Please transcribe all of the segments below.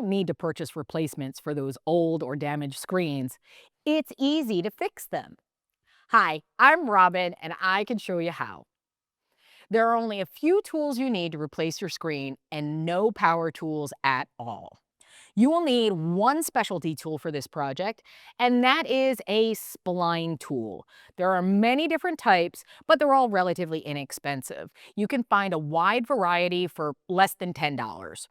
don't need to purchase replacements for those old or damaged screens. It's easy to fix them. Hi, I'm Robin, and I can show you how. There are only a few tools you need to replace your screen and no power tools at all. You will need one specialty tool for this project, and that is a spline tool. There are many different types, but they're all relatively inexpensive. You can find a wide variety for less than $10.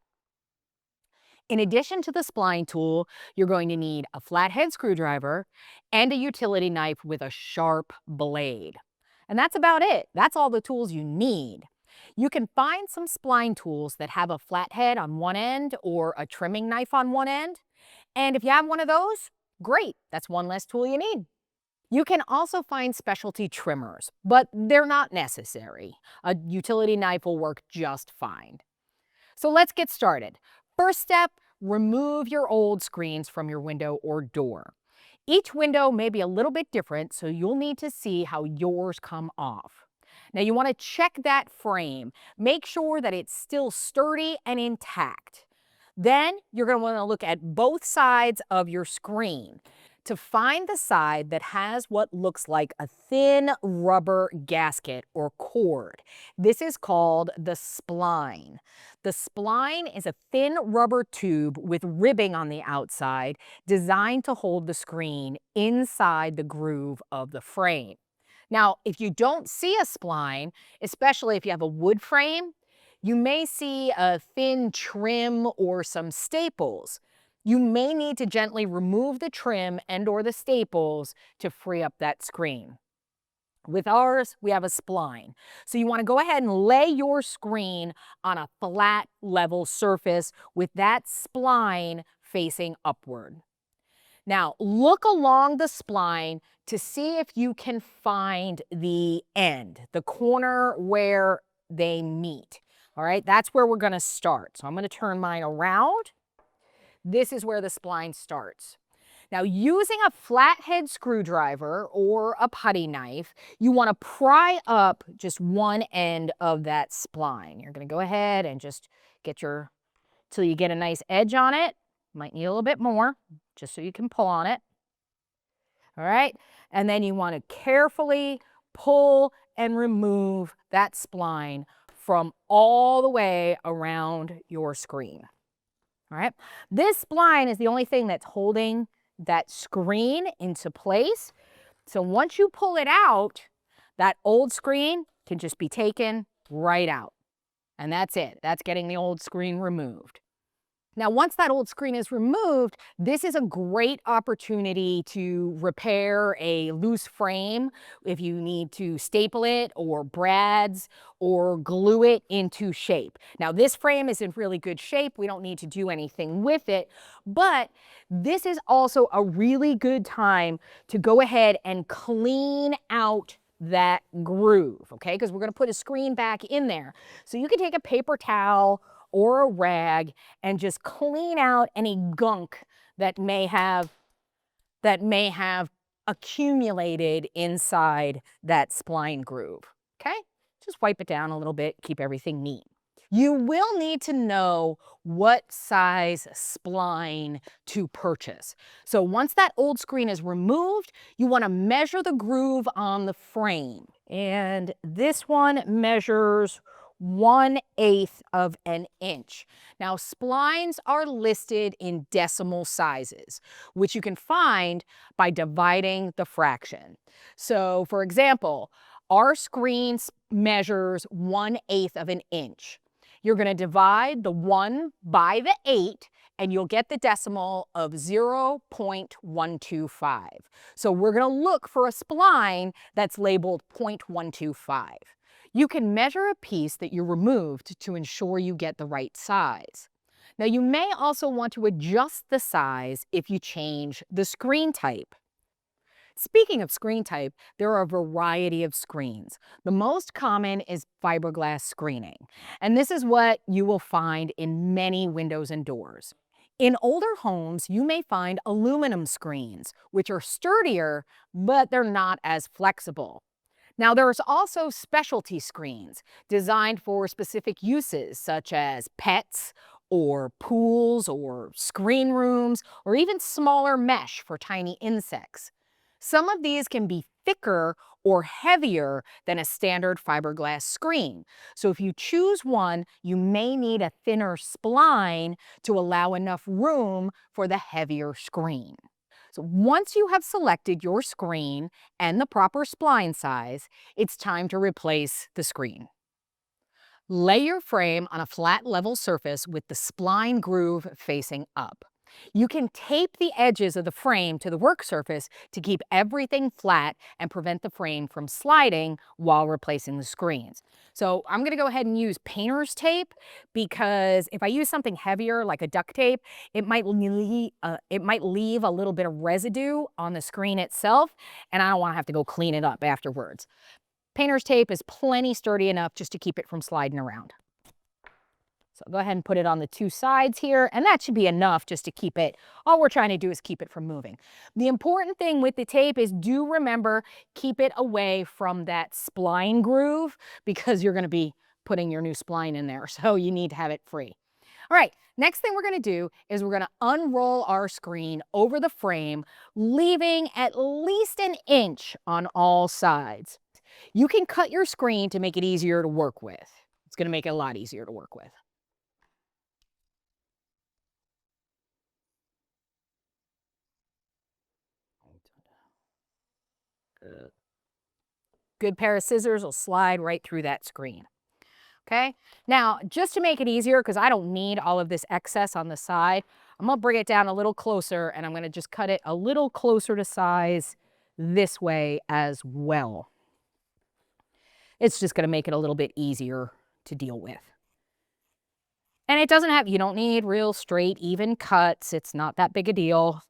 In addition to the spline tool, you're going to need a flathead screwdriver and a utility knife with a sharp blade. And that's about it. That's all the tools you need. You can find some spline tools that have a flathead on one end or a trimming knife on one end. And if you have one of those, great. That's one less tool you need. You can also find specialty trimmers, but they're not necessary. A utility knife will work just fine. So let's get started. First step, remove your old screens from your window or door. Each window may be a little bit different, so you'll need to see how yours come off. Now you want to check that frame. Make sure that it's still sturdy and intact. Then you're going to want to look at both sides of your screen to find the side that has what looks like a thin rubber gasket or cord. This is called the spline. The spline is a thin rubber tube with ribbing on the outside designed to hold the screen inside the groove of the frame. Now, if you don't see a spline, especially if you have a wood frame, you may see a thin trim or some staples. You may need to gently remove the trim and or the staples to free up that screen. With ours, we have a spline. So you want to go ahead and lay your screen on a flat, level surface with that spline facing upward. Now, look along the spline to see if you can find the end, the corner where they meet. All right, that's where we're going to start. So I'm going to turn mine around. This is where the spline starts. Now, using a flathead screwdriver or a putty knife, you want to pry up just one end of that spline. You're going to go ahead and just get till you get a nice edge on it. Might need a little bit more, just so you can pull on it. All right, and then you want to carefully pull and remove that spline from all the way around your screen. All right, this spline is the only thing that's holding that screen into place. So once you pull it out, that old screen can just be taken right out. And that's it. That's getting the old screen removed. Now, once that old screen is removed, this is a great opportunity to repair a loose frame if you need to staple it or brads or glue it into shape. Now, this frame is in really good shape. We don't need to do anything with it, but this is also a really good time to go ahead and clean out that groove, okay? Because we're going to put a screen back in there. So you can take a paper towel or a rag and just clean out any gunk that may have accumulated inside that spline groove, okay? Just wipe it down a little bit, keep everything neat. You will need to know what size spline to purchase. So once that old screen is removed, you want to measure the groove on the frame. And this one measures 1/8 of an inch. Now, splines are listed in decimal sizes, which you can find by dividing the fraction. So, for example, our screen measures 1/8 of an inch. You're going to divide the 1 by the 8, and you'll get the decimal of 0.125. So we're going to look for a spline that's labeled 0.125. You can measure a piece that you removed to ensure you get the right size. Now, you may also want to adjust the size if you change the screen type. Speaking of screen type, there are a variety of screens. The most common is fiberglass screening, and this is what you will find in many windows and doors. In older homes, you may find aluminum screens, which are sturdier, but they're not as flexible. Now, there's also specialty screens designed for specific uses, such as pets or pools or screen rooms or even smaller mesh for tiny insects. Some of these can be thicker or heavier than a standard fiberglass screen. So if you choose one, you may need a thinner spline to allow enough room for the heavier screen. So once you have selected your screen and the proper spline size, it's time to replace the screen. Lay your frame on a flat level surface with the spline groove facing up. You can tape the edges of the frame to the work surface to keep everything flat and prevent the frame from sliding while replacing the screens. So I'm going to go ahead and use painter's tape because if I use something heavier like a duct tape, it might leave a little bit of residue on the screen itself, and I don't want to have to go clean it up afterwards. Painter's tape is plenty sturdy enough just to keep it from sliding around. So go ahead and put it on the two sides here, and that should be enough just to keep it. All we're trying to do is keep it from moving. The important thing with the tape is do remember, keep it away from that spline groove because you're going to be putting your new spline in there. So you need to have it free. All right, next thing we're going to do is we're going to unroll our screen over the frame, leaving at least an inch on all sides. You can cut your screen to make it easier to work with. It's going to make it a lot easier to work with. Good pair of scissors will slide right through that screen. Okay, now just to make it easier, because I don't need all of this excess on the side, I'm going to bring it down a little closer and I'm going to just cut it a little closer to size this way as well. It's just going to make it a little bit easier to deal with. And it doesn't have, you don't need real straight, even cuts. It's not that big a deal.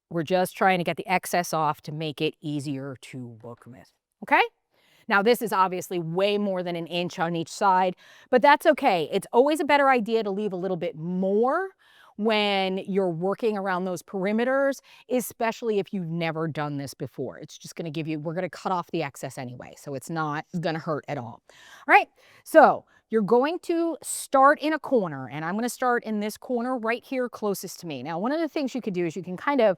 We're just trying to get the excess off to make it easier to work with. Okay? Now, this is obviously way more than an inch on each side, but that's okay. It's always a better idea to leave a little bit more when you're working around those perimeters, especially if you've never done this before. It's just going to give you, we're going to cut off the excess anyway, so it's not going to hurt at all. All right, so you're going to start in a corner, and I'm going to start in this corner right here closest to me. Now, one of the things you could do is you can kind of,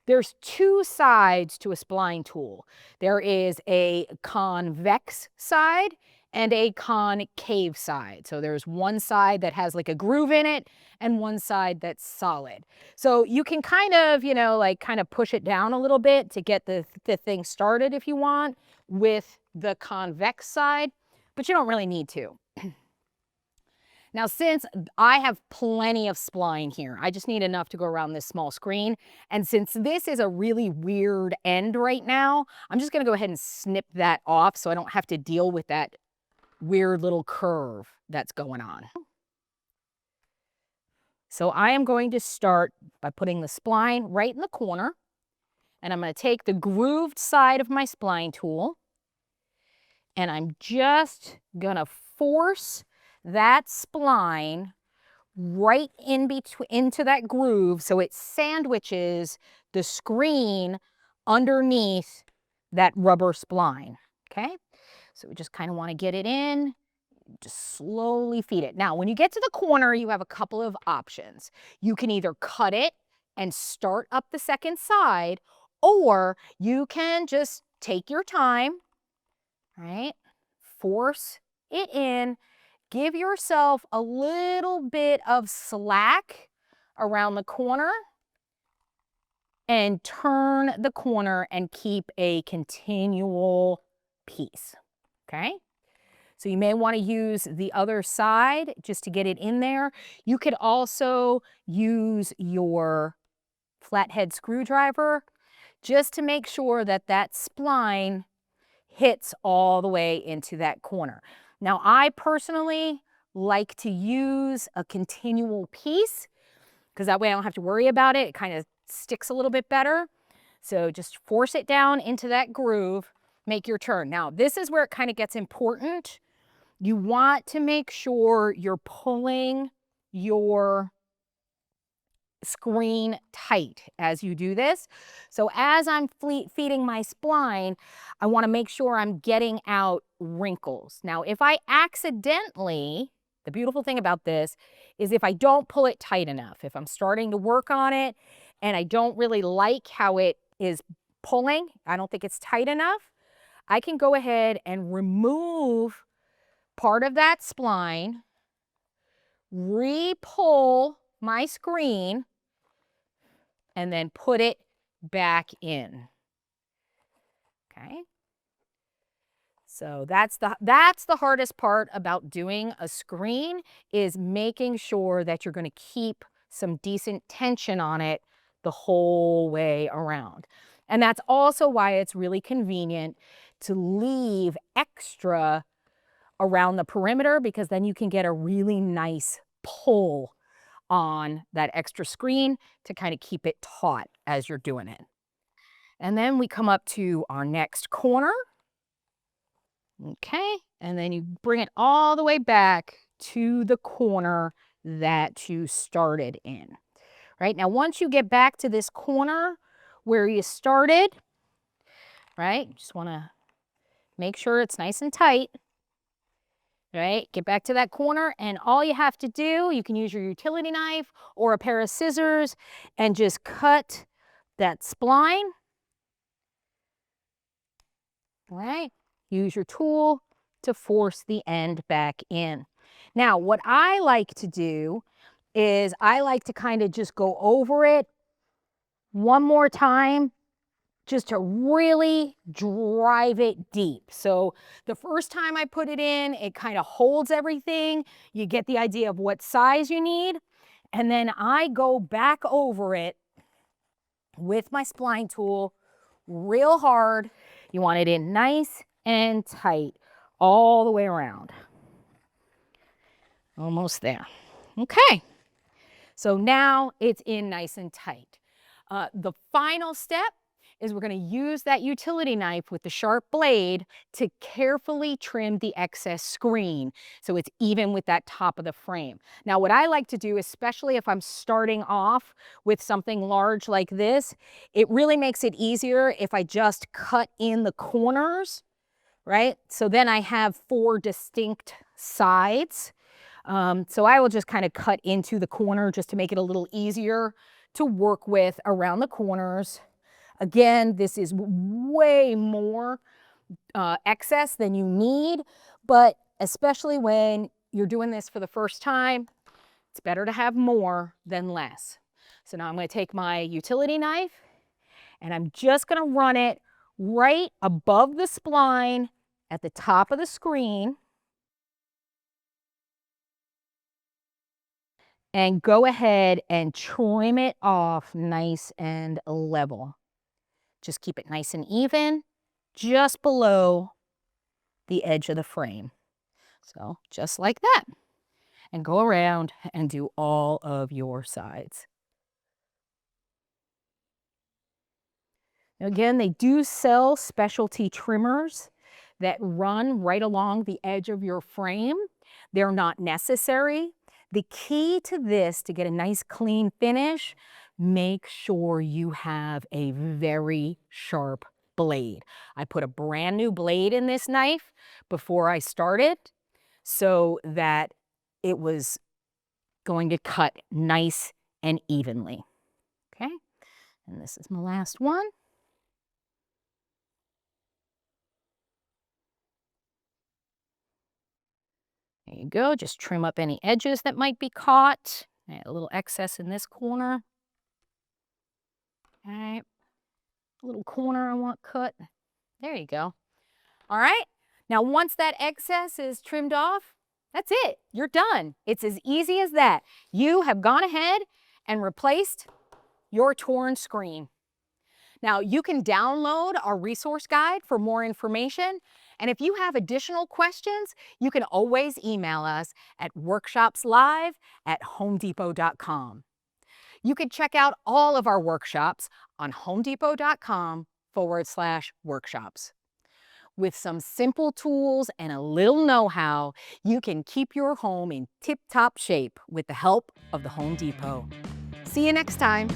there's two sides to a spline tool. There is a convex side and a concave side. So there's one side that has like a groove in it and one side that's solid. So you can kind of, you know, like kind of push it down a little bit to get the thing started if you want with the convex side, but you don't really need to. Now, since I have plenty of spline here, I just need enough to go around this small screen. And since this is a really weird end right now, I'm just going to go ahead and snip that off so I don't have to deal with that weird little curve that's going on. So I am going to start by putting the spline right in the corner. And I'm going to take the grooved side of my spline tool. And I'm just going to force that spline right in between into that groove so it sandwiches the screen underneath that rubber spline. Okay, so we just kind of want to get it in, just slowly feed it. Now, when you get to the corner, you have a couple of options. You can either cut it and start up the second side, or you can just take your time, right? Force it in. Give yourself a little bit of slack around the corner and turn the corner and keep a continual piece, okay? So you may want to use the other side just to get it in there. You could also use your flathead screwdriver just to make sure that that spline hits all the way into that corner. Now, I personally like to use a continual piece because that way I don't have to worry about it. It kind of sticks a little bit better. So just force it down into that groove, make your turn. Now, this is where it kind of gets important. You want to make sure you're pulling your screen tight as you do this. So as I'm feeding my spline, I want to make sure I'm getting out wrinkles. Now, if I accidentally The beautiful thing about this is if I don't pull it tight enough, if I'm starting to work on it and I don't really like how it is pulling, I don't think it's tight enough, I can go ahead and remove part of that spline, re-pull my screen, and then put it back in. Okay. So that's the hardest part about doing a screen, is making sure that you're going to keep some decent tension on it the whole way around. And that's also why it's really convenient to leave extra around the perimeter, because then you can get a really nice pull on that extra screen to kind of keep it taut as you're doing it. And then we come up to our next corner. Okay, and then you bring it all the way back to the corner that you started in. Right, now once you get back to this corner where you started, right, you just want to make sure it's nice and tight. Right, get back to that corner, and all you have to do, you can use your utility knife or a pair of scissors and just cut that spline. Right, use your tool to force the end back in. Now, what I like to do is I like to kind of just go over it one more time, just to really drive it deep. So the first time I put it in, it kind of holds everything. You get the idea of what size you need. And then I go back over it with my spline tool real hard. You want it in nice and tight all the way around. Almost there. Okay. So now it's in nice and tight. The final step is we're going to use that utility knife with the sharp blade to carefully trim the excess screen so it's even with that top of the frame. Now, what I like to do, especially if I'm starting off with something large like this, it really makes it easier if I just cut in the corners, right? So then I have 4 distinct sides. So I will just kind of cut into the corner just to make it a little easier to work with around the corners. Again, this is way more excess than you need, but especially when you're doing this for the first time, it's better to have more than less. So now I'm going to take my utility knife and I'm just going to run it right above the spline at the top of the screen and go ahead and trim it off nice and level. Just keep it nice and even, just below the edge of the frame. So just like that. And go around and do all of your sides. Again, they do sell specialty trimmers that run right along the edge of your frame. They're not necessary. The key to this, to get a nice clean finish, make sure you have a very sharp blade. I put a brand new blade in this knife before I started so that it was going to cut nice and evenly. Okay, and this is my last one. There you go, just trim up any edges that might be caught. A little excess in this corner. All right, a little corner I want cut. There you go. All right, now once that excess is trimmed off, that's it, you're done. It's as easy as that. You have gone ahead and replaced your torn screen. Now, you can download our resource guide for more information. And if you have additional questions, you can always email us at workshopslive@homedepot.com. You can check out all of our workshops on homedepot.com/workshops. With some simple tools and a little know-how, you can keep your home in tip-top shape with the help of the Home Depot. See you next time.